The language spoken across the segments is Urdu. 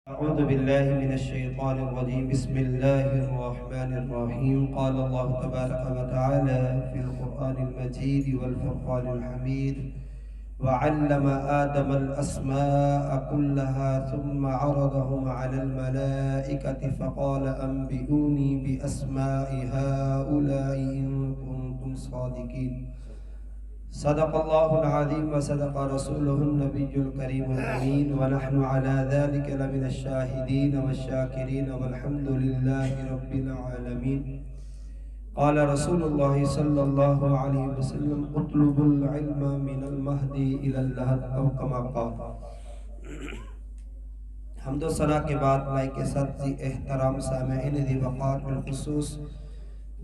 أعوذ بالله من الشيطان الرجيم بسم الله الرحمن الرحيم قال الله تبارك وتعالى في القرآن المجيد والفرقان الحميد وعلم آدم الأسماء كلها ثم عرضهم على الملائكة فقال أنبئوني بأسماء هؤلاء إن كنتم صادقين صدق الله العظيم وصدق رسوله النبي الكريم الأمين ونحن على ذلك لمن الشاهدين والشاكرين والحمد لله رب العالمين قال رسول الله صلى الله عليه وسلم اطلبوا العلم من المهد إلى اللحد أو كما قال. حمد و ثنا کے بعد لائق صد احترام سامعین ذی وقار بالخصوص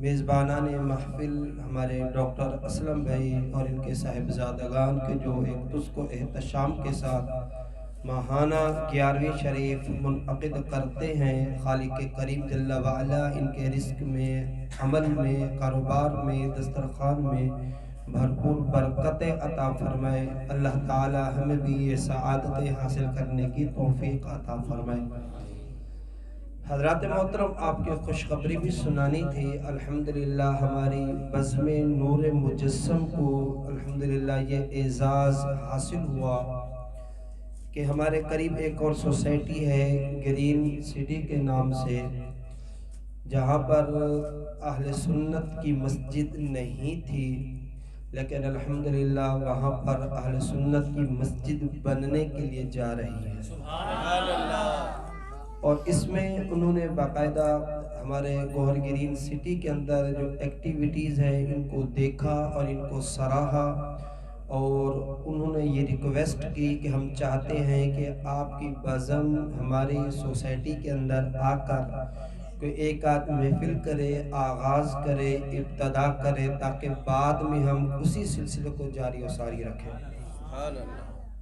میزبانان محفل ہمارے ڈاکٹر اسلم بھائی اور ان کے صاحبزادگان کے جو ایک تس کو احتشام کے ساتھ ماہانہ 11ویں شریف منعقد کرتے ہیں. خالق کریم جل وعلا ان کے رزق میں، عمل میں، کاروبار میں، دسترخوان میں بھرپور برکتیں عطا فرمائے. اللہ تعالی ہمیں بھی یہ سعادتیں حاصل کرنے کی توفیق عطا فرمائے. حضرات محترم، آپ کی خوشخبری بھی سنانی تھی. الحمدللہ ہماری بزم نور مجسم کو الحمدللہ یہ اعزاز حاصل ہوا کہ ہمارے قریب ایک اور سوسائٹی ہے گرین سٹی کے نام سے، جہاں پر اہل سنت کی مسجد نہیں تھی، لیکن الحمدللہ وہاں پر اہل سنت کی مسجد بننے کے لیے جا رہی ہے. سبحان اللہ. اور اس میں انہوں نے باقاعدہ ہمارے گوہر گرین سٹی کے اندر جو ایکٹیویٹیز ہیں ان کو دیکھا اور ان کو سراہا، اور انہوں نے یہ ریکویسٹ کی کہ ہم چاہتے ہیں کہ آپ کی بزم ہماری سوسائٹی کے اندر آ کر کوئی ایک آدھ محفل کرے، آغاز کرے، ابتدا کرے، تاکہ بعد میں ہم اسی سلسلے کو جاری و ساری رکھیں.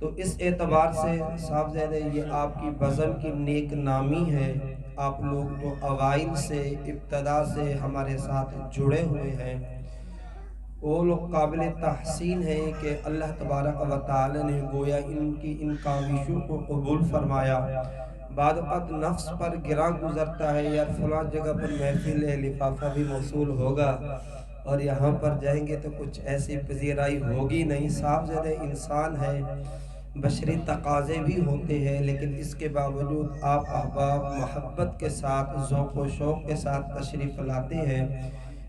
تو اس اعتبار سے صاحب زیدہ یہ آپ کی بزم کی نیک نامی ہے. آپ لوگ جو اوائل سے ابتدا سے ہمارے ساتھ جڑے ہوئے ہیں وہ لوگ قابل تحسین ہیں کہ اللہ تبارک و تعالی نے گویا ان کی ان کاوشوں کو قبول فرمایا. بعد وقت نفس پر گراں گزرتا ہے، یار فلاں جگہ پر محفل ہے، لفافہ بھی موصول ہوگا اور یہاں پر جائیں گے تو کچھ ایسی پذیرائی ہوگی نہیں. صاحب زیادہ انسان ہے، بشری تقاضے بھی ہوتے ہیں، لیکن اس کے باوجود آپ احباب محبت کے ساتھ، ذوق و شوق کے ساتھ تشریف لاتے ہیں.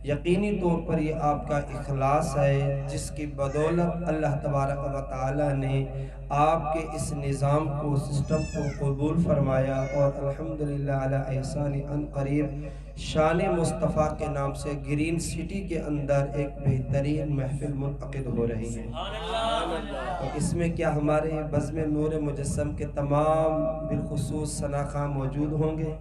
یقینی طور پر یہ آپ کا اخلاص ہے جس کی بدولت اللہ تبارک و تعالی نے آپ کے اس نظام کو، سسٹم کو قبول فرمایا. اور الحمدللہ علی احسان ان قریب شان مصطفیٰ کے نام سے گرین سٹی کے اندر ایک بہترین محفل منعقد ہو رہی ہے. اور اس میں کیا ہمارے بزم نور مجسم کے تمام بالخصوص ثناء موجود ہوں گے،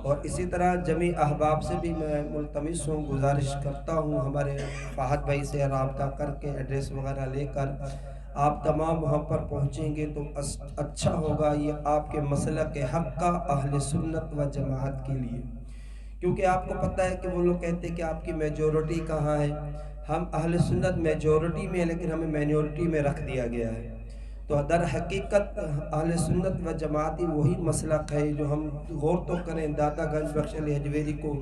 اور اسی طرح جمعی احباب سے بھی میں ملتمس ہوں، گزارش کرتا ہوں ہمارے فہد بھائی سے رابطہ کر کے ایڈریس وغیرہ لے کر آپ تمام وہاں پر پہنچیں گے تو اچھا ہوگا. یہ آپ کے مسلک حق کا اہل سنت و جماعت کے لیے، کیونکہ آپ کو پتہ ہے کہ وہ لوگ کہتے ہیں کہ آپ کی میجورٹی کہاں ہے. ہم اہل سنت میجورٹی میں ہیں، لیکن ہمیں مائنورٹی میں رکھ دیا گیا ہے. تو در حقیقت اہل سنت و جماعتی وہی مسلک ہے جو ہم غور تو کریں. داتا گنج بخش علی حجویری کو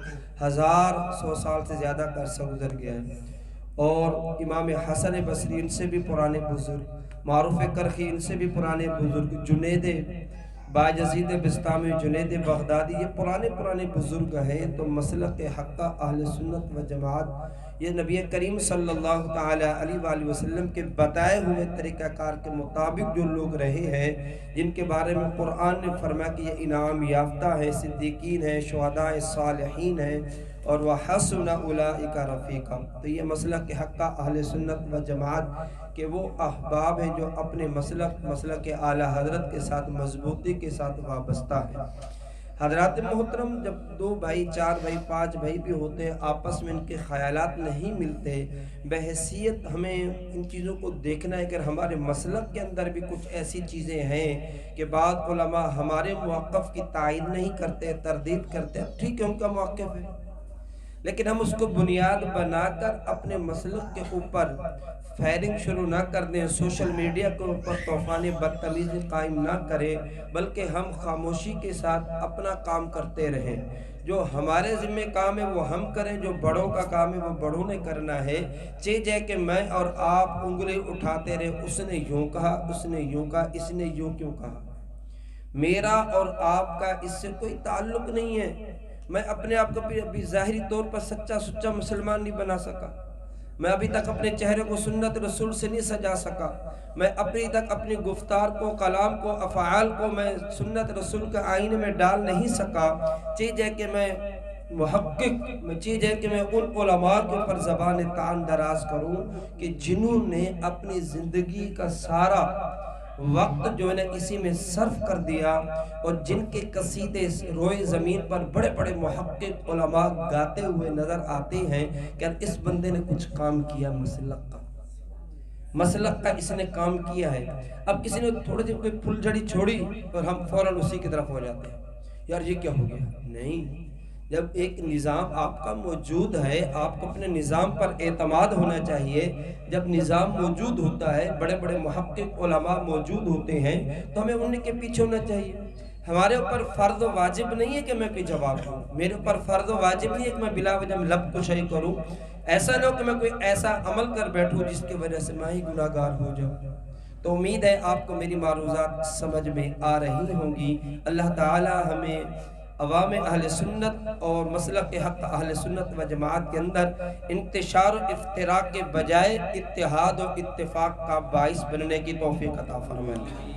1100 سال سے زیادہ کا عرصہ گزر گیا ہے، اور امام حسن بصری ان سے بھی پرانے بزرگ، معروف کرخی ان سے بھی پرانے بزرگ، جنید باجزید بستامی، جنید بغدادی، یہ پرانے بزرگ ہیں. تو مسلک حق اہل سنت و جماعت یہ نبی کریم صلی اللہ تعالی علیہ وآلہ وسلم کے بتائے ہوئے طریقہ کار کے مطابق جو لوگ رہے ہیں، جن کے بارے میں قرآن نے فرمایا کہ یہ انعام یافتہ ہیں، صدیقین ہیں، شہداء صالحین ہیں، اور وَحَسُنَ أُولَئِكَ رَفِيقًا. تو یہ مسلک حق اہل سنت و جماعت کہ وہ احباب ہیں جو اپنے مسلک اعلیٰ حضرت کے ساتھ مضبوطی کے ساتھ وابستہ ہیں. حضرات محترم، جب 2 بھائی، 4 بھائی، 5 بھائی بھی ہوتے ہیں، آپس میں ان کے خیالات نہیں ملتے، بحیثیت ہمیں ان چیزوں کو دیکھنا ہے کہ ہمارے مسلک کے اندر بھی کچھ ایسی چیزیں ہیں کہ بعض علماء ہمارے موقف کی تائید نہیں کرتے، تردید کرتے. ٹھیک ہے، ان کا موقف ہے، لیکن ہم اس کو بنیاد بنا کر اپنے مسلک کے اوپر فائرنگ شروع نہ کر دیں، سوشل میڈیا کے اوپر طوفان بدتمیزی قائم نہ کریں، بلکہ ہم خاموشی کے ساتھ اپنا کام کرتے رہیں۔ جو ہمارے ذمہ کام ہے وہ ہم کریں، جو بڑوں کا کام ہے وہ بڑوں نے کرنا ہے۔ جائے کہ میں اور آپ انگلی اٹھاتے رہے، اس نے یوں کہا، اس نے یوں کہا، اس نے یوں کیوں کہا۔ میرا اور آپ کا اس سے کوئی تعلق نہیں ہے۔ میں اپنے آپ کو ابھی ظاہری طور پر سچا سچا مسلمان نہیں بنا سکا، میں ابھی تک اپنے چہرے کو سنت رسول سے نہیں سجا سکا، میں ابھی تک اپنی گفتار کو، کلام کو، افعال کو میں سنت رسول کے آئینے میں ڈال نہیں سکا۔ چیز ہے کہ میں محقق، چیز ہے کہ میں ان علماء کے اوپر زبان تان دراز کروں کہ جنہوں نے اپنی زندگی کا سارا وقت جو ہے نا اسی میں صرف کر دیا، اور جن کے قصیدے روئے زمین پر بڑے بڑے محقق علماء گاتے ہوئے نظر آتے ہیں کہ اس بندے نے کچھ کام کیا مسلک کا اس نے کام کیا ہے۔ اب کسی نے تھوڑی سی کوئی پھل جھڑی چھوڑی اور ہم فوراً اسی کی طرف ہو جاتے ہیں، یار یہ کیا ہو گیا؟ نہیں، جب ایک نظام آپ کا موجود ہے، آپ کو اپنے نظام پر اعتماد ہونا چاہیے۔ جب نظام موجود ہوتا ہے، بڑے بڑے محقق علماء موجود ہوتے ہیں، تو ہمیں ان کے پیچھے ہونا چاہیے۔ ہمارے اوپر فرض و واجب نہیں ہے کہ میں کوئی جواب دوں، میرے اوپر فرض و واجب نہیں ہے کہ میں بلا وجہ لب کشائی کروں۔ ایسا نہ ہو کہ میں کوئی ایسا عمل کر بیٹھوں جس کی وجہ سے میں ہی گناہ گار ہو جاؤں۔ تو امید ہے آپ کو میری معروضات سمجھ میں آ رہی ہوں گی۔ اللہ تعالی ہمیں عوام اہل سنت اور مسلک حق اہل سنت و جماعت کے اندر انتشار و افتراق کے بجائے اتحاد و اتفاق کا باعث بننے کی توفیق عطا فرمائے۔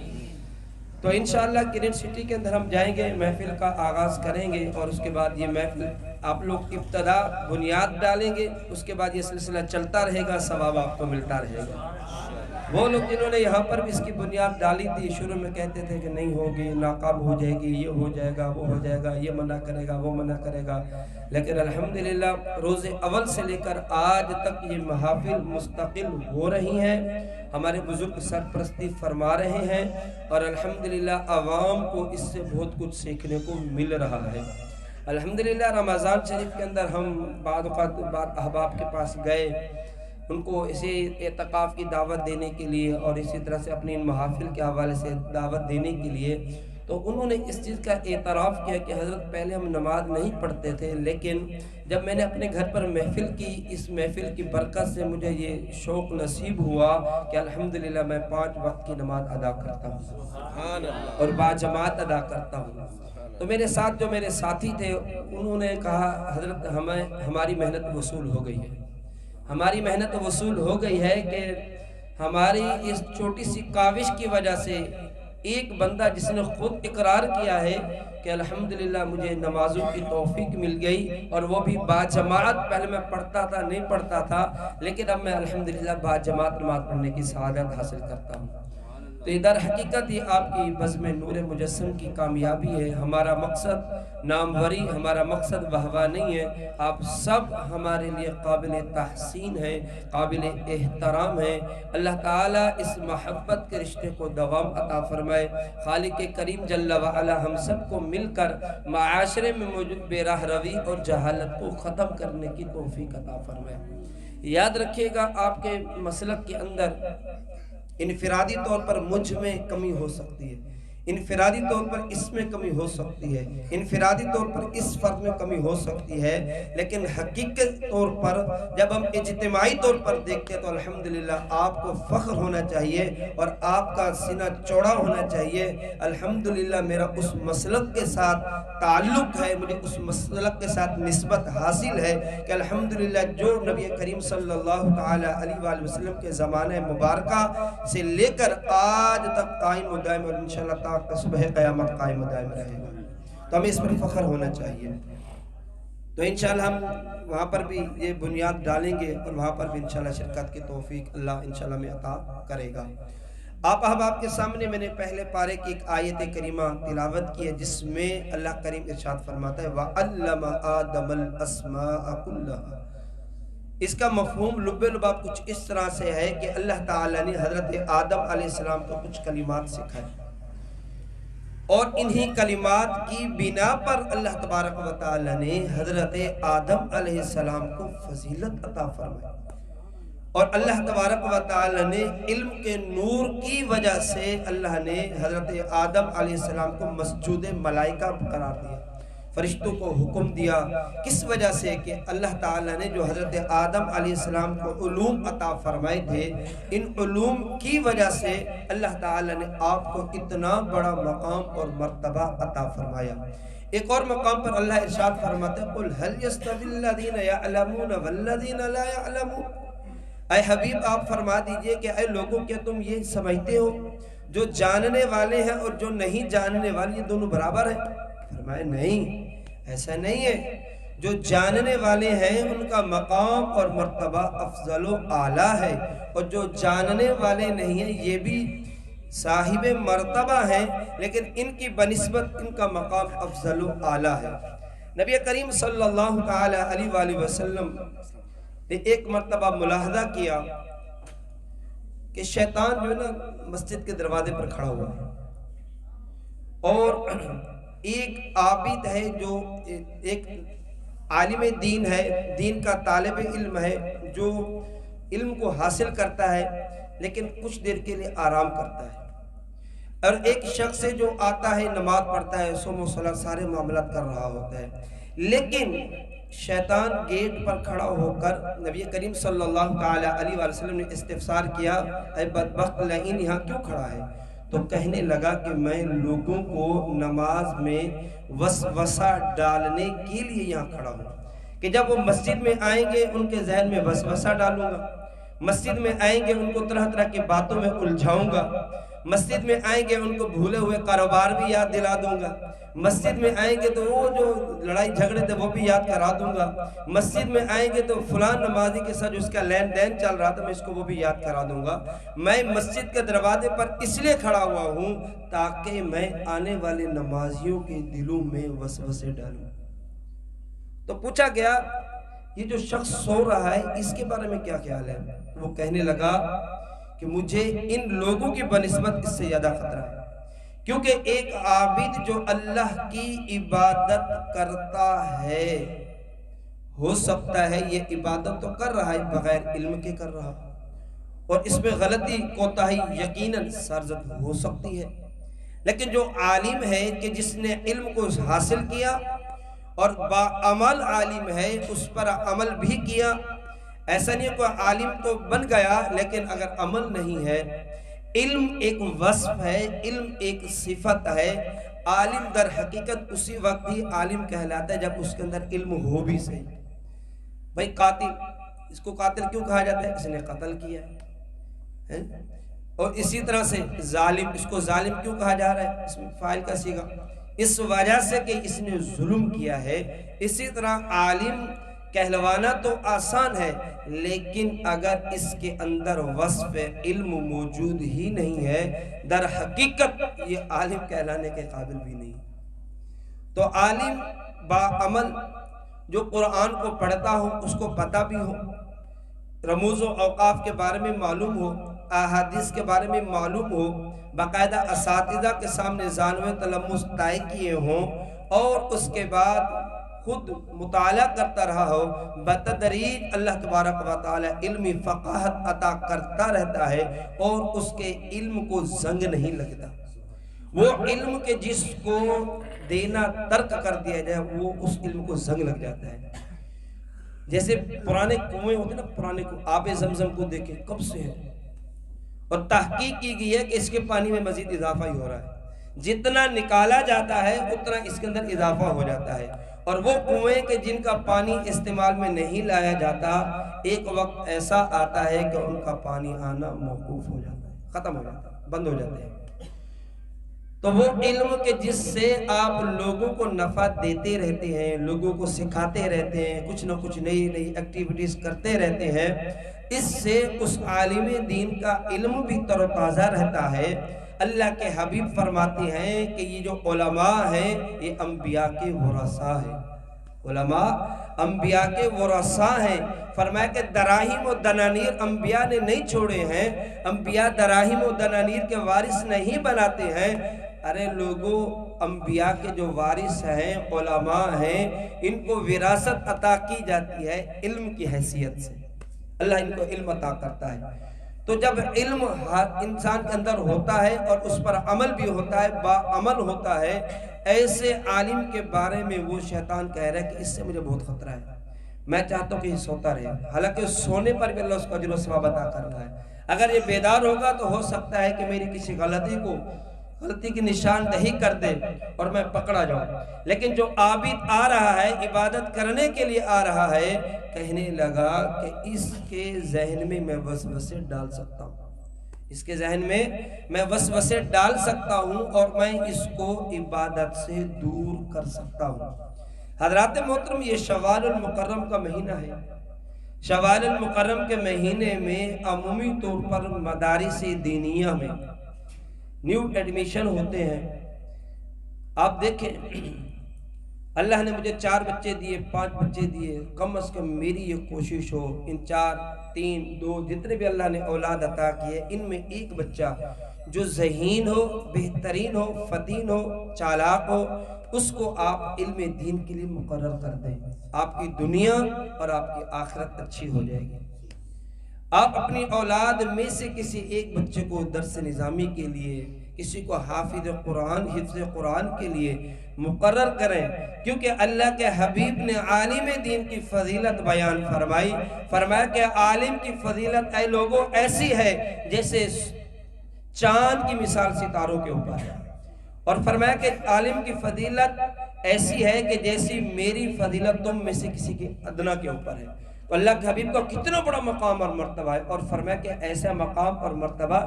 تو انشاءاللہ گرین سٹی کے اندر ہم جائیں گے، محفل کا آغاز کریں گے، اور اس کے بعد یہ محفل آپ لوگ ابتدا بنیاد ڈالیں گے، اس کے بعد یہ سلسلہ چلتا رہے گا، ثواب آپ کو ملتا رہے گا۔ وہ لوگ جنہوں نے یہاں پر بھی اس کی بنیاد ڈالی تھی، شروع میں کہتے تھے کہ نہیں ہوگی، ناکام ہو جائے گی، یہ ہو جائے گا، وہ ہو جائے گا، یہ منع کرے گا، وہ منع کرے گا، لیکن الحمدللہ روز اول سے لے کر آج تک یہ محافل مستقل ہو رہی ہیں، ہمارے بزرگ سرپرستی فرما رہے ہیں، اور الحمدللہ عوام کو اس سے بہت کچھ سیکھنے کو مل رہا ہے۔ الحمدللہ رمضان شریف کے اندر ہم بعض احباب کے پاس گئے، ان کو اسی اعتکاف کی دعوت دینے کے لیے اور اسی طرح سے اپنی محافل کے حوالے سے دعوت دینے کے لیے، تو انہوں نے اس چیز کا اعتراف کیا کہ حضرت پہلے ہم نماز نہیں پڑھتے تھے، لیکن جب میں نے اپنے گھر پر محفل کی، اس محفل کی برکت سے مجھے یہ شوق نصیب ہوا کہ الحمدللہ میں 5 وقت کی نماز ادا کرتا ہوں اور باجماعت ادا کرتا ہوں۔ تو میرے ساتھ جو میرے ساتھی تھے انہوں نے کہا حضرت ہماری محنت وصول ہو گئی ہے، ہماری محنت وصول ہو گئی ہے کہ ہماری اس چھوٹی سی کاوش کی وجہ سے ایک بندہ جس نے خود اقرار کیا ہے کہ الحمدللہ مجھے نمازوں کی توفیق مل گئی، اور وہ بھی باجماعت۔ پہلے میں پڑھتا تھا، نہیں پڑھتا تھا، لیکن اب میں الحمدللہ باجماعت نماز پڑھنے کی سعادت حاصل کرتا ہوں۔ تو ادھر حقیقت یہ آپ کی بزم نور مجسم کی کامیابی ہے۔ ہمارا مقصد ناموری، ہمارا مقصد واہ نہیں ہے، آپ سب ہمارے لیے قابل تحسین ہیں، قابل احترام ہیں۔ اللہ تعالیٰ اس محبت کے رشتے کو دوام عطا فرمائے۔ خالق کریم جل وعلا ہم سب کو مل کر معاشرے میں موجود بے راہ روی اور جہالت کو ختم کرنے کی توفیق عطا فرمائے۔ یاد رکھیے گا آپ کے مسلک کے اندر انفرادی طور پر مجھ میں کمی ہو سکتی ہے، انفرادی طور پر اس میں کمی ہو سکتی ہے، انفرادی طور پر اس فرد میں کمی ہو سکتی ہے، لیکن حقیقت طور پر جب ہم اجتماعی طور پر دیکھتے ہیں تو الحمدللہ آپ کو فخر ہونا چاہیے اور آپ کا سینہ چوڑا ہونا چاہیے۔ الحمدللہ میرا اس مسلک کے ساتھ تعلق ہے، مجھے اس مسلک کے ساتھ نسبت حاصل ہے کہ الحمدللہ جو نبی کریم صلی اللہ تعالی علیہ وآلہ وسلم کے زمانہ مبارکہ سے لے کر آج تک قائم و دائم، اور انشاءاللہ تک صبح قیامت قائم و دائم رہے گا، تو ہمیں اس پر فخر ہونا چاہیے۔ تو انشاءاللہ ہم وہاں پر بھی یہ بنیاد ڈالیں گے اور وہاں پر بھی انشاءاللہ شرکت کی توفیق اللہ انشاءاللہ میں عطا کرے گا۔ آپ احباب کے سامنے میں نے پہلے پارے کی ایک آیت کریمہ تلاوت کی ہے جس میں اللہ کریم ارشاد فرماتا ہے وَعَلَّمَ آدَمَ الْأَسْمَاءَ كُلَّهَا۔ اس کا مفہوم لب لباب کچھ اس طرح سے ہے کہ اللہ تعالیٰ نے حضرت آدم علیہ السلام کو کچھ کلمات سکھائے، اور انہی کلمات کی بنا پر اللہ تبارک و تعالی نے حضرت آدم علیہ السلام کو فضیلت عطا فرمائی، اور اللہ تبارک و تعالی نے علم کے نور کی وجہ سے اللہ نے حضرت آدم علیہ السلام کو مسجود ملائکہ قرار دیا، فرشتوں کو حکم دیا۔ کس وجہ سے؟ کہ اللہ تعالیٰ نے جو حضرت آدم علیہ السلام کو علوم عطا فرمائے تھے، ان علوم کی وجہ سے اللہ تعالیٰ نے آپ کو اتنا بڑا مقام اور مرتبہ عطا فرمایا۔ ایک اور مقام پر اللہ ارشاد فرماتا ہے قُلْ هَلْ يَسْتَوِي الَّذِينَ يَعْلَمُونَ وَالَّذِينَ لَا يَعْلَمُونَ، اے حبیب آپ فرما دیجئے کہ اے لوگوں کیا تم یہ سمجھتے ہو جو جاننے والے ہیں اور جو نہیں جاننے والے یہ دونوں برابر ہیں؟ فرمائے نہیں، ایسا نہیں ہے۔ جو جاننے والے ہیں ان کا مقام اور مرتبہ افضل و اعلیٰ ہے، اور جو جاننے والے نہیں ہیں یہ بھی صاحب مرتبہ ہیں، لیکن ان کی بنسبت ان کا مقام افضل و اعلیٰ ہے۔ نبی کریم صلی اللہ تعالی علیہ وآلہ وسلم نے ایک مرتبہ ملاحظہ کیا کہ شیطان جو ہے نا مسجد کے دروازے پر کھڑا ہوا ہے، اور ایک عابد ہے جو ایک عالم دین ہے، دین کا طالب علم ہے، جو علم کو حاصل کرتا ہے لیکن کچھ دیر کے لیے آرام کرتا ہے، اور ایک شخص ہے جو آتا ہے نماز پڑھتا ہے، صوم و صلاۃ سارے معاملات کر رہا ہوتا ہے، لیکن شیطان گیٹ پر کھڑا ہو کر نبی کریم صلی اللہ تعالی علیہ وآلہ وسلم نے استفسار کیا اے بدبخت لعین یہاں کیوں کھڑا ہے؟ تو کہنے لگا کہ میں لوگوں کو نماز میں وسوسہ ڈالنے کے لیے یہاں کھڑا ہوں، کہ جب وہ مسجد میں آئیں گے ان کے ذہن میں وسوسہ ڈالوں گا، مسجد میں آئیں گے ان کو طرح طرح کی باتوں میں الجھاؤں گا، مسجد میں آئیں گے ان کو بھولے ہوئے کاروبار بھی یاد دلا دوں گا، مسجد میں آئیں گے تو وہ جو لڑائی جھگڑے تھے وہ بھی یاد کرا دوں گا، مسجد میں آئیں گے تو فلان نمازی کے ساتھ جو اس کا لین دین چل رہا تھا میں اس کو وہ بھی یاد کرا دوں گا۔ میں مسجد کے دروازے پر اس لیے کھڑا ہوا ہوں تاکہ میں آنے والے نمازیوں کے دلوں میں وسوسے ڈالوں۔ تو پوچھا گیا یہ جو شخص سو رہا ہے اس کے بارے میں کیا خیال ہے؟ وہ کہنے لگا کہ مجھے ان لوگوں کی بنسبت اس سے زیادہ خطرہ ہے، کیونکہ ایک عابد جو اللہ کی عبادت کرتا ہے ہو سکتا ہے یہ عبادت تو کر رہا ہے بغیر علم کے کر رہا، اور اس میں غلطی کوتاہی یقیناً سرزد ہو سکتی ہے، لیکن جو عالم ہے کہ جس نے علم کو حاصل کیا اور باعمل عالم ہے اس پر عمل بھی کیا، ایسا نہیں کوئی عالم تو بن گیا لیکن اگر عمل نہیں ہے۔ علم ایک وصف ہے، علم ایک صفت ہے، عالم در حقیقت اسی وقت ہی عالم کہلاتا ہے جب اس کے اندر علم ہو بھی صحیح۔ بھائی قاتل، اس کو قاتل کیوں کہا جاتا ہے؟ اس نے قتل کیا ہے، اور اسی طرح سے ظالم، اس کو ظالم کیوں کہا جا رہا ہے؟ اس میں فاعل کا صیغہ، اس وجہ سے کہ اس نے ظلم کیا ہے۔ اسی طرح عالم کہلوانا تو آسان ہے لیکن اگر اس کے اندر وصف علم موجود ہی نہیں ہے در حقیقت یہ عالم کہلانے کے قابل بھی نہیں۔ تو عالم باعمل جو قرآن کو پڑھتا ہو، اس کو پتہ بھی ہو، رموز و اوقاف کے بارے میں معلوم ہو، احادیث کے بارے میں معلوم ہو، باقاعدہ اساتذہ کے سامنے زانوِ تلمس طے کیے ہوں، اور اس کے بعد خود مطالعہ کرتا رہا ہو، بتدریج اللہ تبارک و تعالی علمی فقاہت عطا کرتا رہتا ہے اور اس کے علم کو زنگ نہیں لگتا۔ وہ علم کے جس کو دینا ترک کر دیا جائے وہ اس علم کو زنگ لگ جاتا ہے۔ جیسے پرانے کنویں ہوتے نا، پرانے آب زمزم کو دیکھیں کب سے ہے، اور تحقیق کی گئی ہے کہ اس کے پانی میں مزید اضافہ ہی ہو رہا ہے، جتنا نکالا جاتا ہے اتنا اس کے اندر اضافہ ہو جاتا ہے، اور وہ کنویں کے جن کا پانی استعمال میں نہیں لایا جاتا ایک وقت ایسا آتا ہے کہ ان کا پانی آنا موقوف ہو جاتا ہے، ختم ہو جاتا ہے، بند ہو جاتے ہیں۔ تو وہ علم کے جس سے آپ لوگوں کو نفع دیتے رہتے ہیں، لوگوں کو سکھاتے رہتے ہیں، کچھ نہ کچھ نئی نئی ایکٹیویٹیز کرتے رہتے ہیں، اس سے اس عالم دین کا علم بھی تر و تازہ رہتا ہے۔ اللہ کے حبیب فرماتے ہیں کہ یہ جو علماء ہیں یہ انبیاء کے ورثاء ہیں، علماء انبیاء کے ورثاء ہیں۔ فرمایا کہ دراہیم و دنانیر انبیاء نے نہیں چھوڑے ہیں، انبیاء دراہیم و دنانیر کے وارث نہیں بناتے ہیں، ارے لوگوں، انبیاء کے جو وارث ہیں، علماء ہیں، ان کو وراثت عطا کی جاتی ہے علم کی حیثیت سے۔ اللہ ان کو علم عطا کرتا ہے۔ تو جب علم انسان کے اندر ہوتا ہے اور اس پر عمل بھی ہوتا ہے، باعمل ہوتا ہے، ایسے عالم کے بارے میں وہ شیطان کہہ رہا ہے کہ اس سے مجھے بہت خطرہ ہے، میں چاہتا ہوں کہ یہ سوتا رہے، حالانکہ سونے پر بھی اللہ اس کو اجر و ثواب عطا کر رہا ہے۔ اگر یہ بیدار ہوگا تو ہو سکتا ہے کہ میری کسی غلطی کی نشاندہی کر دے اور میں پکڑا جاؤں، لیکن جو عابد آ رہا ہے، عبادت کرنے کے لیے آ رہا ہے، کہنے لگا کہ اس کے ذہن میں میں وسوسے ڈال سکتا ہوں، اس کے ذہن میں میں وسوسے ڈال سکتا ہوں اور میں اس کو عبادت سے دور کر سکتا ہوں۔ حضرات محترم، یہ شوال المکرم کا مہینہ ہے۔ شوال المکرم کے مہینے میں عمومی طور پر مدارس دینیہ میں نیو ایڈمیشن ہوتے ہیں۔ آپ دیکھیں، اللہ نے مجھے 4 بچے دیے، 5 بچے دیے، کم از کم میری یہ کوشش ہو ان 4، 3، 2 جتنے بھی اللہ نے اولاد عطا کیے، ان میں ایک بچہ جو ذہین ہو، بہترین ہو، فطین ہو، چالاک ہو، اس کو آپ علم دین کے لیے مقرر کر دیں، آپ کی دنیا اور آپ کی آخرت اچھی ہو جائے گی۔ آپ اپنی اولاد میں سے کسی ایک بچے کو درس نظامی کے لیے، کسی کو حافظ قرآن کے لیے مقرر کریں، کیونکہ اللہ کے حبیب نے عالم دین کی فضیلت بیان فرمایا کہ عالم کی فضیلت اے لوگوں ایسی ہے جیسے چاند کی مثال ستاروں کے اوپر ہے، اور فرمایا کہ عالم کی فضیلت ایسی ہے کہ جیسی میری فضیلت تم میں سے کسی کے ادنا کے اوپر ہے۔ تو اللہ کے حبیب کا کتنا بڑا مقام اور مرتبہ ہے، اور فرمایا کہ ایسا مقام اور مرتبہ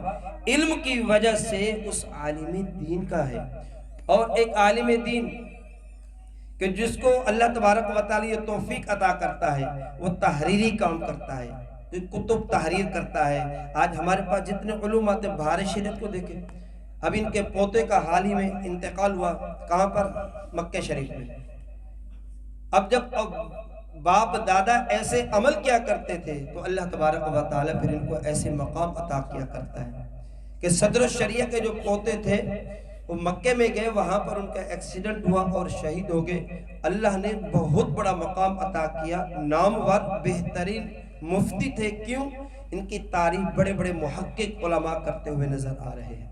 علم کی وجہ سے اس عالم دین کا ہے۔ اور ایک عالم دین کہ جس کو اللہ تبارک و تعالی یہ توفیق عطا کرتا ہے، وہ تحریری کام کرتا ہے، کتب تحریر کرتا ہے۔ آج ہمارے پاس جتنے علوم آتے ہیں، بہار شریعت کو دیکھیں، اب ان کے پوتے کا حال ہی میں انتقال ہوا، کہاں پر؟ مکہ شریف میں۔ اب جب باپ دادا ایسے عمل کیا کرتے تھے تو اللہ تبارک و تعالی پھر ان کو ایسے مقام عطا کیا کرتا ہے کہ صدر الشریعہ کے جو پوتے تھے وہ مکے میں گئے، وہاں پر ان کا ایکسیڈنٹ ہوا اور شہید ہو گئے۔ اللہ نے بہت بڑا مقام عطا کیا، نامور بہترین مفتی تھے، کیوں؟ ان کی تعریف بڑے بڑے محقق علماء کرتے ہوئے نظر آ رہے ہیں۔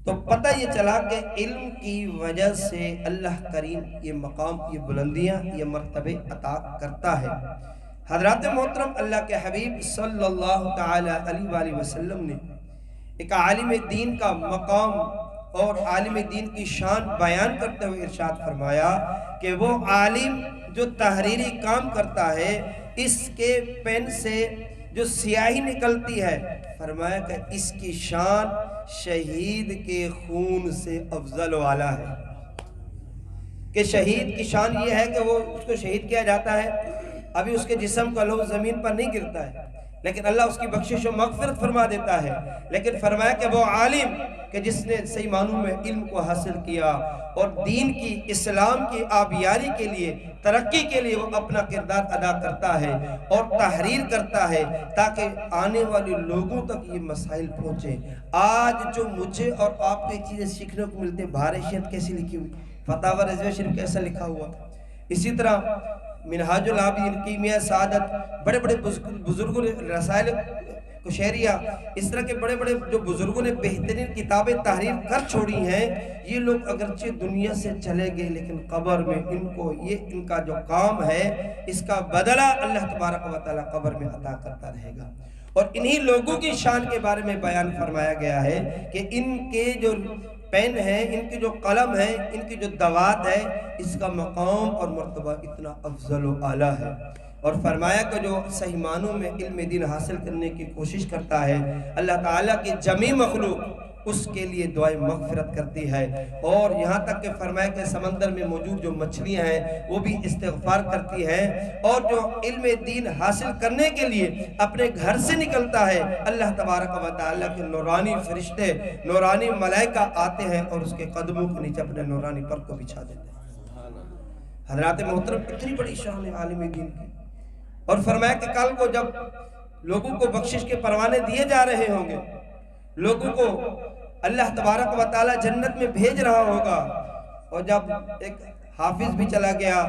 تو پتہ یہ چلا کہ علم کی وجہ سے اللہ کریم یہ مقام، یہ بلندیاں، یہ مرتبے عطا کرتا ہے۔ حضرات محترم، اللہ کے حبیب صلی اللہ تعالی علیہ وآلہ وسلم نے ایک عالم دین کا مقام اور عالم دین کی شان بیان کرتے ہوئے ارشاد فرمایا کہ وہ عالم جو تحریری کام کرتا ہے، اس کے پین سے جو سیاہی نکلتی ہے، فرمایا کہ اس کی شان شہید کے خون سے افضل والا ہے۔ کہ شہید کی شان یہ ہے کہ وہ اس کو شہید کیا جاتا ہے، ابھی اس کے جسم کا لہو زمین پر نہیں گرتا ہے، لیکن اللہ اس کی بخشش و مغفرت فرما دیتا ہے۔ لیکن فرمایا کہ وہ عالم کہ جس نے صحیح معنوں میں علم کو حاصل کیا اور دین کی، اسلام کی آبیاری کے لیے، ترقی کے لیے وہ اپنا کردار ادا کرتا ہے اور تحریر کرتا ہے تاکہ آنے والے لوگوں تک یہ مسائل پہنچے۔ آج جو مجھے اور آپ کو چیزیں سیکھنے کو ملتے ہیں، بہار شریعت کیسی لکھی ہوئی، فتاوی رضویہ شریف کیسا لکھا ہوا، اسی طرح منہاج العابدین، کیمیہ سعادت، بڑے بڑے بزرگوں نے رسائل کشیریہ، اس طرح کے بڑے بڑے جو بزرگوں نے بہترین کتابیں تحریر کر چھوڑی ہیں، یہ لوگ اگرچہ دنیا سے چلے گئے لیکن قبر میں ان کو یہ ان کا جو کام ہے، اس کا بدلہ اللہ تبارک و تعالی قبر میں عطا کرتا رہے گا۔ اور انہی لوگوں کی شان کے بارے میں بیان فرمایا گیا ہے کہ ان کے جو پین ہے، ان کی جو قلم ہے، ان کی جو دوات ہے، اس کا مقام اور مرتبہ اتنا افضل و اعلیٰ ہے۔ اور فرمایا کہ جو صحیح معنوں میں علم دین حاصل کرنے کی کوشش کرتا ہے، اللہ تعالیٰ کی جمیع مخلوق اس کے لیے دعائیں مغفرت کرتی ہے، اور یہاں تک کہ فرمایا کہ سمندر میں موجود جو مچھلیاں ہیں وہ بھی استغفار کرتی ہیں، اور جو علم دین حاصل کرنے کے لیے اپنے گھر سے نکلتا ہے، اللہ تبارک و تعالیٰ کے نورانی فرشتے، نورانی ملائکہ آتے ہیں اور اس کے قدموں کے نیچے اپنے نورانی پر کو بچھا دیتے ہیں۔ حضرات محترم، اتنی بڑی شان ہے عالم دین کی۔ اور فرمایا کہ کل کو جب لوگوں کو بخشش کے پروانے دیے جا رہے ہوں گے، لوگوں کو اللہ تبارک و تعالی جنت میں بھیج رہا ہوگا، اور جب ایک حافظ بھی چلا گیا،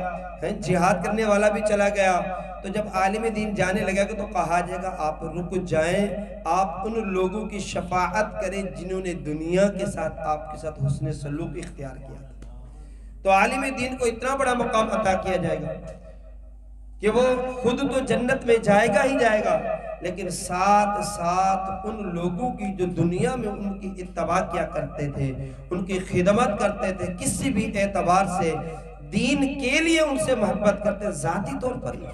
جہاد کرنے والا بھی چلا گیا، تو جب عالم دین جانے لگے گا تو کہا جائے گا آپ رک جائیں، آپ ان لوگوں کی شفاعت کریں جنہوں نے دنیا کے ساتھ آپ کے ساتھ حسن سلوک اختیار کیا تھا۔ تو عالم دین کو اتنا بڑا مقام عطا کیا جائے گا کہ وہ خود تو جنت میں جائے گا ہی جائے گا، لیکن ساتھ ساتھ ان لوگوں کی جو دنیا میں ان کی اتباع کیا کرتے تھے، ان کی خدمت کرتے تھے، کسی بھی اعتبار سے دین کے لیے ان سے محبت کرتے، ذاتی طور پر ہی۔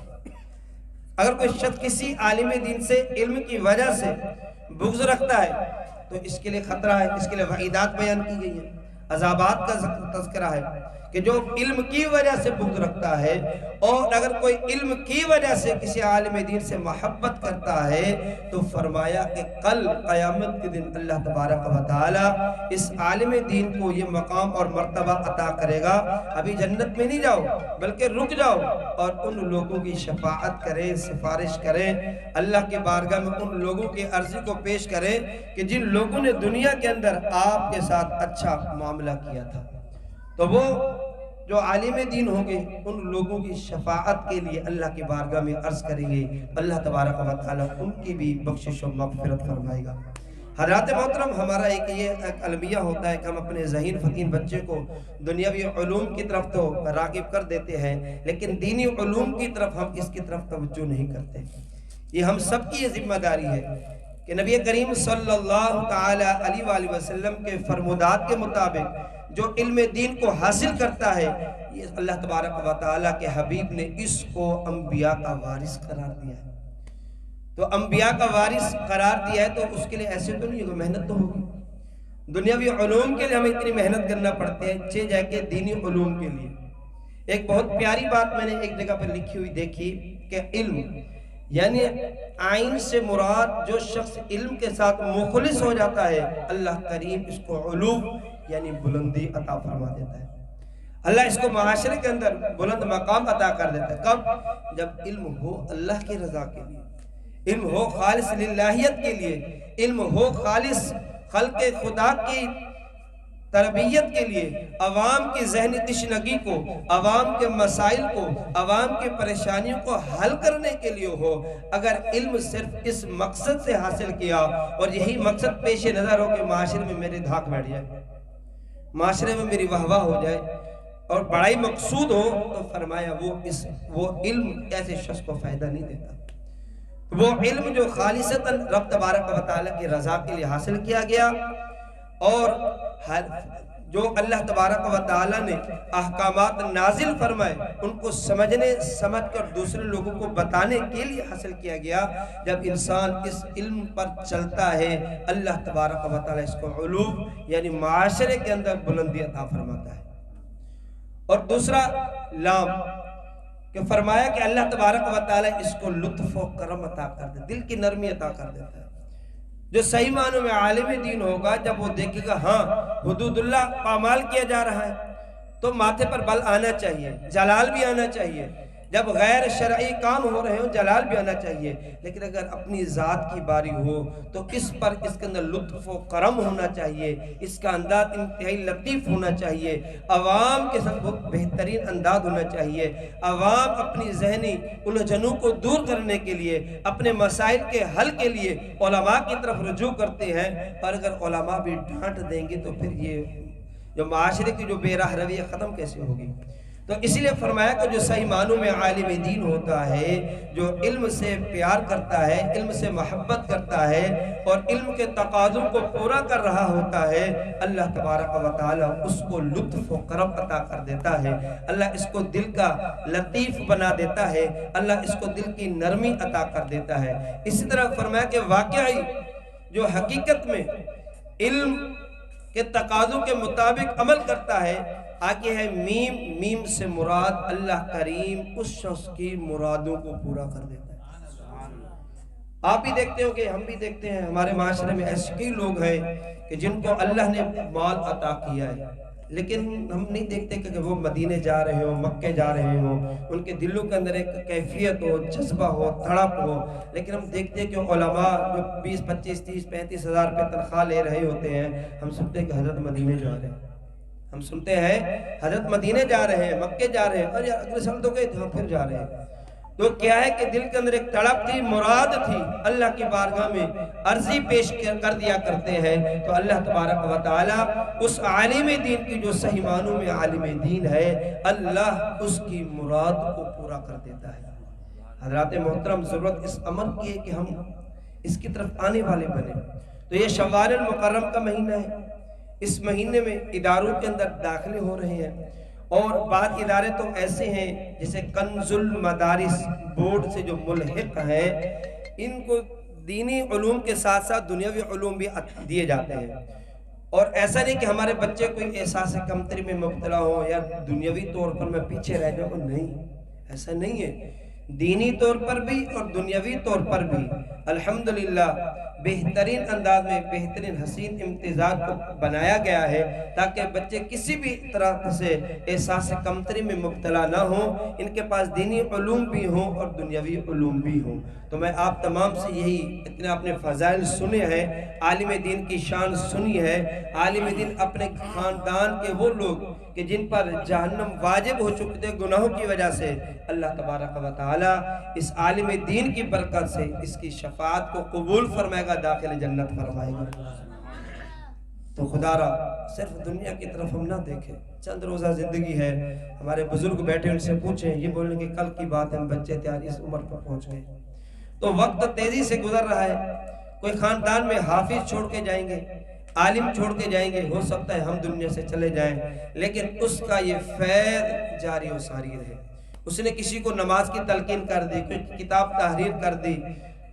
اگر کوئی شخص کسی عالم دین سے علم کی وجہ سے بغض رکھتا ہے تو اس کے لیے خطرہ ہے، اس کے لیے وعیدات بیان کی گئی ہیں، عذابات کا تذکرہ ہے کہ جو علم کی وجہ سے بغض رکھتا ہے، اور اگر کوئی علم کی وجہ سے کسی عالم دین سے محبت کرتا ہے تو فرمایا کہ کل قیامت کے دن اللہ تبارک و تعالی اس عالم دین کو یہ مقام اور مرتبہ عطا کرے گا۔ ابھی جنت میں نہیں جاؤ بلکہ رک جاؤ اور ان لوگوں کی شفاعت کریں، سفارش کریں، اللہ کی بارگاہ میں ان لوگوں کی عرضی کو پیش کریں کہ جن لوگوں نے دنیا کے اندر آپ کے ساتھ اچھا معاملہ کیا تھا۔ تو وہ جو عالم دین ہوں گے ان لوگوں کی شفاعت کے لیے اللہ کی بارگاہ میں عرض کریں گے، اللہ تبارک و تعالی ان کی بھی بخشش و مغفرت فرمائے گا۔ حضرات محترم، ہمارا یہ المیہ ہوتا ہے کہ ہم اپنے ذہین فتین بچے کو دنیاوی علوم کی طرف تو راغب کر دیتے ہیں، لیکن دینی علوم کی طرف ہم اس کی طرف توجہ نہیں کرتے۔ یہ ہم سب کی یہ ذمہ داری ہے کہ نبی کریم صلی اللہ تعالی علیہ وآلہ وسلم کے فرمودات کے مطابق جو علم دین کو حاصل کرتا ہے، یہ اللہ تبارک و تعالی کے حبیب نے اس کو انبیاء کا وارث قرار دیا ہے۔ تو انبیاء کا وارث قرار دیا ہے تو اس کے لیے ایسے تو نہیں ہوگا، محنت تو ہوگی۔ دنیاوی علوم کے لیے ہمیں اتنی محنت کرنا پڑتے ہیں، چہ جائے کہ دینی علوم کے لیے۔ ایک بہت پیاری بات میں نے ایک جگہ پر لکھی ہوئی دیکھی کہ علم یعنی آئین سے مراد جو شخص علم کے ساتھ مخلص ہو جاتا ہے، اللہ کریم اس کو علو یعنی بلندی عطا فرما دیتا ہے۔ اللہ اس کو معاشرے کے اندر بلند مقام عطا کر دیتا ہے۔ کب؟ جب علم ہو اللہ کی رضا کے لیے، علم ہو خالص للہیت کے لیے، علم ہو خالص خلق خدا کی تربیت کے لیے، عوام کی ذہنی تشنگی کو، عوام کے مسائل کو، عوام کی پریشانیوں کو حل کرنے کے لیے ہو۔ اگر علم صرف اس مقصد سے حاصل کیا اور یہی مقصد پیش نظر ہو کہ معاشرے میں میرے دھاک بیٹھ جائے، معاشرے میں میری واہ واہ ہو جائے اور بڑائی مقصود ہو، تو فرمایا وہ علم ایسے شخص کو فائدہ نہیں دیتا۔ وہ علم جو خالصتاً رب تبارک و تعالی کی رضا کے لیے حاصل کیا گیا اور جو اللہ تبارک و تعالی نے احکامات نازل فرمائے ان کو سمجھ کر دوسرے لوگوں کو بتانے کے لیے حاصل کیا گیا، جب انسان اس علم پر چلتا ہے اللہ تبارک و تعالی اس کو علو یعنی معاشرے کے اندر بلندی عطا فرماتا ہے۔ اور دوسرا لام کہ فرمایا کہ اللہ تبارک و تعالی اس کو لطف و کرم عطا کر دیتا ہے، دل کی نرمی عطا کر دیتا ہے۔ جو صحیح معنوں میں عالم دین ہوگا، جب وہ دیکھے گا ہاں حدود اللہ پامال کیا جا رہا ہے تو ماتھے پر بل آنا چاہیے، جلال بھی آنا چاہیے۔ جب غیر شرعی کام ہو رہے ہوں جلال بھی آنا چاہیے، لیکن اگر اپنی ذات کی باری ہو تو اس پر اس کے اندر لطف و کرم ہونا چاہیے، اس کا انداز انتہائی لطیف ہونا چاہیے، عوام کے ساتھ بہت بہترین انداز ہونا چاہیے۔ عوام اپنی ذہنی الجھنوں کو دور کرنے کے لیے، اپنے مسائل کے حل کے لیے علماء کی طرف رجوع کرتے ہیں، اور اگر علماء بھی ڈانٹ دیں گے تو پھر یہ جو معاشرے کی جو بے راہ روی ختم کیسے ہوگی؟ تو اسی لیے فرمایا کہ جو صحیح معنوں میں عالم دین ہوتا ہے، جو علم سے پیار کرتا ہے، علم سے محبت کرتا ہے اور علم کے تقاضوں کو پورا کر رہا ہوتا ہے، اللہ تبارک و تعالی اس کو لطف و کرم عطا کر دیتا ہے، اللہ اس کو دل کا لطیف بنا دیتا ہے، اللہ اس کو دل کی نرمی عطا کر دیتا ہے۔ اسی طرح فرمایا کہ واقعی جو حقیقت میں علم کے تقاضوں کے مطابق عمل کرتا ہے، آگے ہے میم، میم سے مراد اللہ کریم اس شخص کی مرادوں کو پورا کر دیتا ہے۔ آپ بھی دیکھتے ہو کہ ہم بھی دیکھتے ہیں ہمارے معاشرے میں ایسے کئی لوگ ہیں کہ جن کو اللہ نے مال عطا کیا ہے، لیکن ہم نہیں دیکھتے کہ وہ مدینے جا رہے ہوں، مکے جا رہے ہوں، ان کے دلوں کے اندر ایک کیفیت ہو، جذبہ ہو، تڑپ ہو. لیکن ہم دیکھتے ہیں کہ علماء جو 20 25 30 35 ہزار روپے تنخواہ لے رہے ہوتے ہیں، ہم سنتے ہیں کہ حضرت مدینے جا رہے ہیں. ہم سنتے ہیں حضرت مدینے جا رہے ہیں، مکے جا رہے ہیں، اور یار اگلے سال تو گئے تھے، ہم پھر جا رہے ہیں. تو کیا ہے کہ دل کے اندر ایک تڑپ تھی، مراد تھی، اللہ کی بارگاہ میں عرضی پیش کر دیا کرتے ہیں. تو اللہ تبارک و تعالی اس عالم دین کی جو صحیح معنوں میں عالم دین ہے، اللہ اس کی مراد کو پورا کر دیتا ہے. حضرات محترم، ضرورت اس عمل کی ہے کہ ہم اس کی طرف آنے والے بنے. تو یہ شوال المکرم کا مہینہ ہے. اس مہینے میں اداروں کے اندر داخلے ہو رہے ہیں، اور بعض ادارے تو ایسے ہیں جیسے کنز المدارس بورڈ سے جو ملحق ہیں، ان کو دینی علوم کے ساتھ ساتھ دنیاوی علوم بھی دیے جاتے ہیں. اور ایسا نہیں کہ ہمارے بچے کوئی احساس کمتری میں مبتلا ہو یا دنیاوی طور پر میں پیچھے رہ جاؤں. نہیں، ایسا نہیں ہے. دینی طور پر بھی اور دنیاوی طور پر بھی الحمدللہ بہترین انداز میں بہترین حسین امتزاج کو بنایا گیا ہے، تاکہ بچے کسی بھی طرح سے احساس کمتری میں مبتلا نہ ہوں. ان کے پاس دینی علوم بھی ہوں اور دنیاوی علوم بھی ہوں. تو میں آپ تمام سے یہی، اتنے اپنے فضائل سنے ہیں، عالم دین کی شان سنی ہے. عالم دین اپنے خاندان کے وہ لوگ کہ جن پر جہنم واجب ہو چکے تھے گناہوں کی وجہ سے، اللہ تبارک و تعالی اس عالم دین کی برکت سے اس کی شفاعت کو قبول فرمائے گا، داخل جنت فرمائے گا. تو خدا را صرف دنیا کی طرف ہم نہ دیکھیں. چند روزہ زندگی ہے. ہمارے بزرگ بیٹھے، ان سے پوچھیں، یہ بولیں کہ کل کی بات ہے، ہم بچے تیاری اس عمر پر پہنچ گئے. تو وقت تیزی سے گزر رہا ہے. کوئی خاندان میں حافظ چھوڑ کے جائیں گے، عالم چھوڑ کے جائیں گے، ہو سکتا ہے ہم دنیا سے چلے جائیں، لیکن اس کا یہ فیض جاری و ساری رہے. اس نے کسی کو نماز کی تلقین کر دی، کوئی کتاب تحریر کر دی،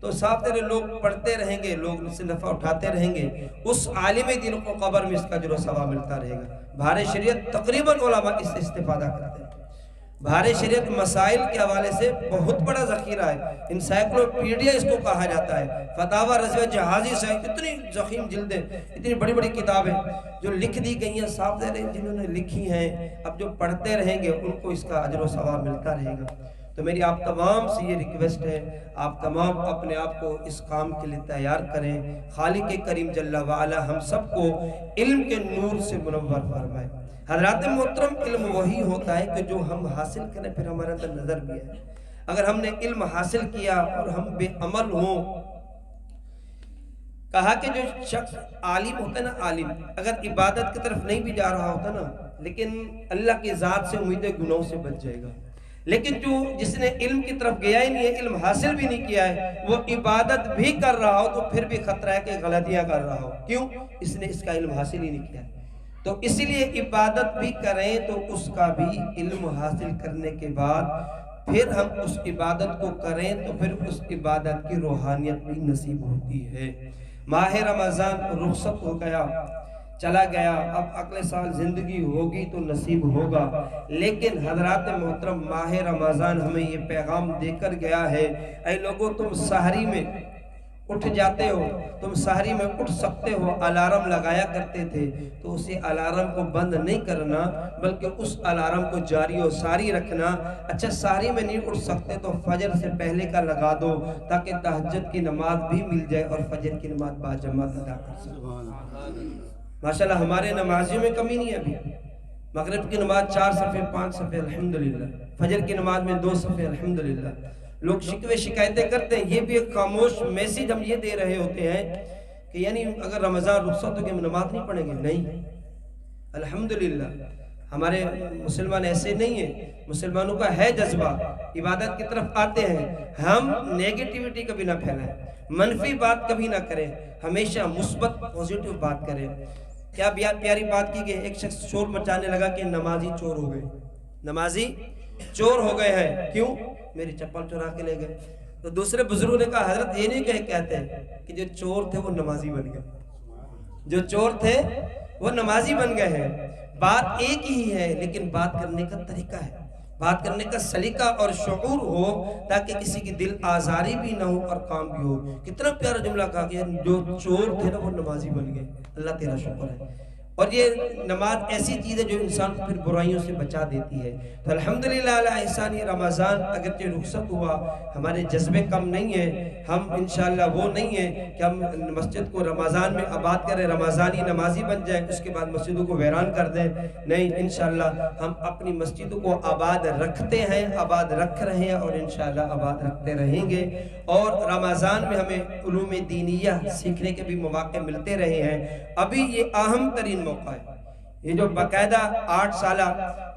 تو صاف تیرے لوگ پڑھتے رہیں گے، لوگ اس سے نفع اٹھاتے رہیں گے. اس عالم دین کو قبر میں اس کا اجر و ثواب ملتا رہے گا. بہار شریعت تقریباً علماء اس سے استفادہ کرتے ہیں. بہار شریعت مسائل کے حوالے سے بہت بڑا ذخیرہ ہے. انسائکلوپیڈیا اس کو کہا جاتا ہے. فتاوی رضویہ جہازی سے اتنی ضخیم جلدیں، اتنی بڑی بڑی کتابیں جو لکھ دی گئی ہیں، صاف ظاہر ہے جنہوں نے لکھی ہیں، اب جو پڑھتے رہیں گے ان کو اس کا اجر و ثواب ملتا رہے گا. تو میری آپ تمام سے یہ ریکویسٹ ہے، آپ تمام اپنے آپ کو اس کام کے لیے تیار کریں. خالق کریم جل وعلا ہم سب کو علم کے نور سے منور فرمائے. حضرات محترم، علم وہی ہوتا ہے کہ جو ہم حاصل کریں پھر ہمارے اندر نظر بھی ہے. اگر ہم نے علم حاصل کیا اور ہم بے عمل ہوں، کہا کہ جو شخص عالم ہوتا ہے نا، عالم اگر عبادت کی طرف نہیں بھی جا رہا ہوتا نا، لیکن اللہ کی ذات سے امید ہے گناہوں سے بچ جائے گا. لیکن جو جس نے علم کی طرف گیا ہی نہیں ہے، علم حاصل بھی نہیں کیا ہے، وہ عبادت بھی کر رہا ہو تو پھر بھی خطرہ ہے کہ غلطیاں کر رہا ہو. کیوں؟ اس نے اس کا علم حاصل ہی نہیں کیا. تو اسی لیے عبادت بھی کریں تو اس کا بھی علم حاصل کرنے کے بعد پھر ہم اس عبادت کو کریں تو پھر اس عبادت کی روحانیت بھی نصیب ہوتی ہے. ماہ رمضان رخصت ہو گیا، چلا گیا، اب اگلے سال زندگی ہوگی تو نصیب ہوگا. لیکن حضرات محترم، ماہ رمضان ہمیں یہ پیغام دے کر گیا ہے، اے لوگوں تم سحری میں اٹھ جاتے ہو، تم سحری میں اٹھ سکتے ہو. الارم لگایا کرتے تھے تو اسی الارم کو بند نہیں کرنا بلکہ اس الارم کو جاری و ساری رکھنا. اچھا سحری میں نہیں اٹھ سکتے تو فجر سے پہلے کا لگا دو تاکہ تہجد کی نماز بھی مل جائے اور فجر کی نماز باجماعت ادا کر سکو. ماشاءاللہ ہمارے نمازیوں میں کمی نہیں ہے. ابھی مغرب کی نماز 4 صفحے 5 صفحے الحمدللہ، فجر کی نماز میں 2 صفحے الحمدللہ. لوگ شکوے شکایتیں کرتے ہیں، یہ بھی ایک خاموش میسیج ہم یہ دے رہے ہوتے ہیں کہ یعنی اگر رمضان رخصت ہو گیا ہم نماز نہیں پڑھیں گے. نہیں، الحمدللہ ہمارے مسلمان ایسے نہیں ہیں. مسلمانوں کا ہے جذبہ، عبادت کی طرف آتے ہیں. ہم نیگیٹیوٹی کبھی نہ پھیلائیں، منفی بات کبھی نہ کریں، ہمیشہ مثبت پوزیٹیو بات کریں. کیا پیاری بات کی کہ ایک شخص شور مچانے لگا کہ نمازی چور ہو گئے، نمازی چور ہو گئے ہیں. کیوں؟ میری چپل چورا کے لے گئے. تو دوسرے بزرگوں نے کہا حضرت یہ نہیں کہتے ہیں کہ جو چور تھے وہ نمازی بن گئے، جو چور تھے وہ نمازی بن گئے ہیں. بات ایک ہی ہے لیکن بات کرنے کا طریقہ ہے، بات کرنے کا سلیقہ اور شعور ہو تاکہ کسی کی دل آزاری بھی نہ ہو اور کام بھی ہو. کتنا پیارا جملہ کہا کہ جو چور تھے نا وہ نمازی بن گئے. اللہ تیرا شکر ہے. اور یہ نماز ایسی چیز ہے جو انسان کو پھر برائیوں سے بچا دیتی ہے۔ تو الحمدللہ علی احسان رمضان اگرچہ رخصت ہوا، ہمارے جذبے کم نہیں ہیں، ہم انشاءاللہ وہ نہیں ہیں کہ ہم مسجد کو رمضان میں آباد کریں، رمضانی نمازی بن جائیں، اس کے بعد مسجدوں کو ویران کر دیں۔ نہیں، انشاءاللہ ہم اپنی مسجدوں کو آباد رکھتے ہیں، آباد رکھ رہے ہیں، اور انشاءاللہ آباد رکھتے رہیں گے۔ اور رمضان میں ہمیں علوم دینیہ سیکھنے کے بھی مواقع ملتے رہے ہیں۔ ابھی یہ اہم ترین موقع ہے، یہ جو باقاعدہ 8 سالہ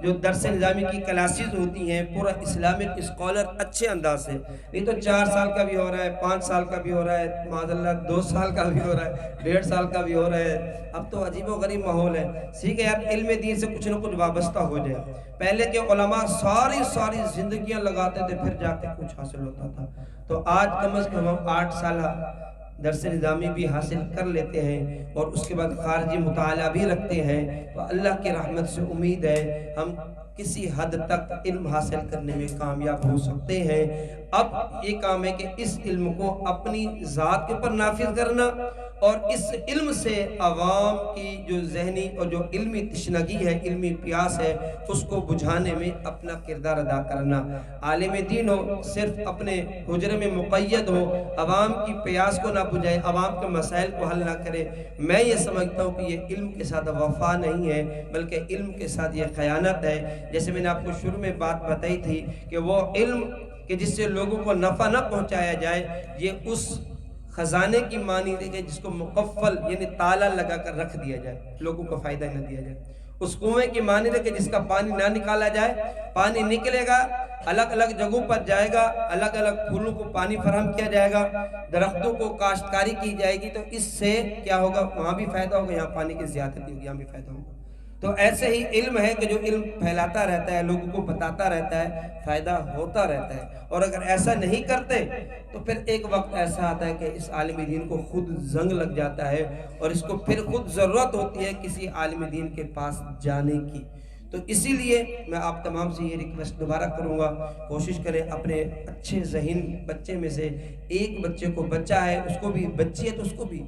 جو درس نظامی کی کلاسز ہوتی ہیں پورا اسلامک اسکالر اچھے انداز سے، نہیں تو 4 سال کا بھی ہو رہا ہے، 5 سال کا بھی ہو رہا ہے، معاذاللہ 2 سال کا بھی ہو رہا ہے، 1.5 سال کا بھی ہو رہا ہے۔ اب تو عجیب و غریب ماحول ہے۔ ٹھیک ہے یار، علم دین سے کچھ نہ کچھ وابستہ ہو جائے۔ پہلے کے علماء ساری زندگیاں لگاتے تھے پھر جا کے کچھ حاصل ہوتا تھا۔ تو آج کم از کم ہم 8 سالہ درس نظامی بھی حاصل کر لیتے ہیں اور اس کے بعد خارجی مطالعہ بھی رکھتے ہیں، تو اللہ کی رحمت سے امید ہے ہم کسی حد تک علم حاصل کرنے میں کامیاب ہو سکتے ہیں۔ اب یہ کام ہے کہ اس علم کو اپنی ذات کے اوپر نافذ کرنا اور اس علم سے عوام کی جو ذہنی اور جو علمی تشنگی ہے، علمی پیاس ہے، اس کو بجھانے میں اپنا کردار ادا کرنا۔ عالم دین ہو صرف اپنے حجرے میں مقید ہو، عوام کی پیاس کو نہ بجھائے، عوام کے مسائل کو حل نہ کرے، میں یہ سمجھتا ہوں کہ یہ علم کے ساتھ وفا نہیں ہے بلکہ علم کے ساتھ یہ خیانت ہے۔ جیسے میں نے آپ کو شروع میں بات بتائی تھی کہ وہ علم کہ جس سے لوگوں کو نفع نہ پہنچایا جائے، یہ اس خزانے کی مانی دے جس کو مقفل یعنی تالا لگا کر رکھ دیا جائے، لوگوں کو فائدہ نہ دیا جائے۔ اس کنویں کی مانی دے کہ جس کا پانی نہ نکالا جائے، پانی نکلے گا، الگ الگ جگہوں پر جائے گا، الگ الگ پھولوں کو پانی فراہم کیا جائے گا، درختوں کو کاشتکاری کی جائے گی، تو اس سے کیا ہوگا؟ وہاں بھی فائدہ ہوگا، یہاں پانی کی زیادتی ہوگی، یہاں بھی فائدہ ہوگا۔ تو ایسے ہی علم ہے کہ جو علم پھیلاتا رہتا ہے، لوگوں کو بتاتا رہتا ہے، فائدہ ہوتا رہتا ہے۔ اور اگر ایسا نہیں کرتے تو پھر ایک وقت ایسا آتا ہے کہ اس عالم دین کو خود زنگ لگ جاتا ہے اور اس کو پھر خود ضرورت ہوتی ہے کسی عالم دین کے پاس جانے کی۔ تو اسی لیے میں آپ تمام سے یہ ریکویسٹ دوبارہ کروں گا، کوشش کریں اپنے اچھے ذہین بچے میں سے ایک بچے کو، بچہ ہے اس کو بھی، بچی ہے تو اس کو بھی،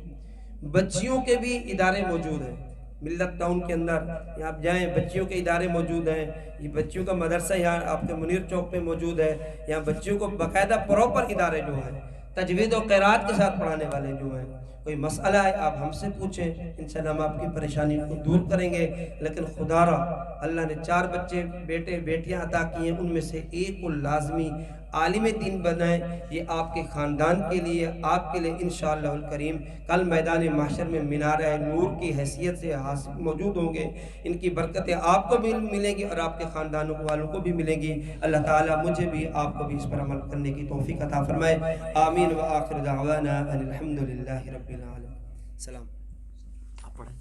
بچیوں کے بھی ادارے موجود ہیں ملت ٹاؤن کے اندر، یہاں آپ جائیں بچیوں کے ادارے موجود ہیں، یہ بچیوں کا مدرسہ یہاں آپ کے منیر چوک پہ موجود ہے، یہاں بچیوں کو باقاعدہ پراپر ادارے جو ہیں تجوید و قرات کے ساتھ پڑھانے والے جو ہیں، کوئی مسئلہ ہے آپ ہم سے پوچھیں، انشاءاللہ ہم آپ کی پریشانی کو دور کریں گے۔ لیکن خدا را اللہ نے 4 بچے بیٹے بیٹیاں عطا کی ہیں، ان میں سے ایک کو لازمی عالم دین بنائیں، یہ آپ کے خاندان کے لیے، آپ کے لیے انشاءاللہ الکریم کل میدان محشر میں منارہ نور کی حیثیت سے حاصل موجود ہوں گے۔ ان کی برکتیں آپ کو بھی ملیں گی اور آپ کے خاندانوں والوں کو بھی ملیں گی۔ اللہ تعالیٰ مجھے بھی آپ کو بھی اس پر عمل کرنے کی توفیق عطا فرمائے۔ آمین و آخر دعوانا ان الحمدللہ رب العالمین۔ سلام۔ آپ پڑھیں۔